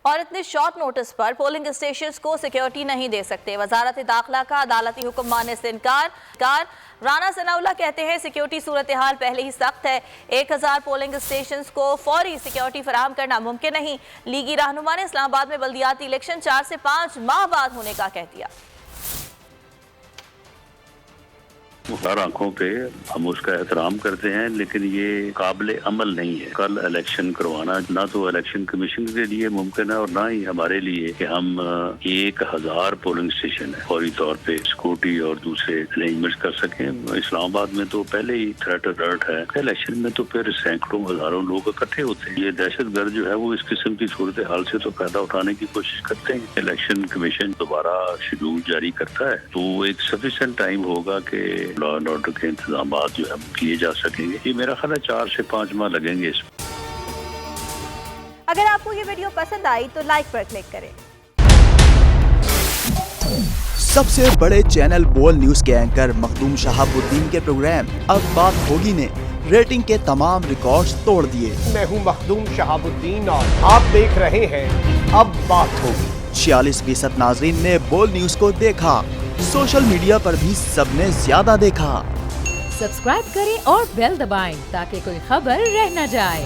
اور اتنے short notice پر polling stations کو سیکیورٹی نہیں دے سکتے۔ وزارت داخلہ کا عدالتی حکم ماننے سے انکار۔ رانا ثناءاللہ کہتے ہیں سیکیورٹی صورتحال پہلے ہی سخت ہے، 1000 پولنگ اسٹیشنز کو فوری سیکیورٹی فراہم کرنا ممکن نہیں۔ لیگی رہنما نے اسلام آباد میں بلدیاتی الیکشن 4 سے 5 ماہ بعد ہونے کا کہہ دیا۔ ہر آنکھوں پہ ہم اس کا احترام کرتے ہیں، لیکن یہ قابل عمل نہیں ہے۔ کل الیکشن کروانا نہ تو الیکشن کمیشن کے لیے ممکن ہے اور نہ ہی ہمارے لیے کہ ہم 1000 پولنگ اسٹیشن ہے فوری طور پہ سیکورٹی اور دوسرے ارینجمنٹ کر سکیں۔ اسلام آباد میں تو پہلے ہی تھریٹ الرٹ ہے، الیکشن میں تو پھر سینکڑوں ہزاروں لوگ اکٹھے ہوتے ہیں۔ یہ دہشت گرد جو ہے وہ اس قسم کی صورتحال سے تو فائدہ اٹھانے کی کوشش کرتے ہیں۔ الیکشن کمیشن دوبارہ شیڈول جاری کرتا ہے تو ایک سفیشینٹ ٹائم ہوگا کہ لا اینڈ آرڈر کے انتظامات جو ہے کیے جا سکیں گے۔ یہ میرا خیال ہے 4 سے 5 ماہ لگیں گے اس میں۔ اگر آپ کو یہ ویڈیو پسند آئی تو لائک پر کلک کریں۔ سب سے بڑے چینل بول نیوز کے اینکر مخدوم شہاب الدین کے پروگرام اب بات ہوگی نے ریٹنگ کے تمام ریکارڈز توڑ دیے۔ میں ہوں مخدوم شہاب الدین اور آپ دیکھ رہے ہیں اب بات ہوگی۔ 46% ناظرین نے بول نیوز کو دیکھا، سوشل میڈیا پر بھی سب نے زیادہ دیکھا۔ سبسکرائب کریں اور بیل دبائیں تاکہ کوئی خبر رہ نہ جائے۔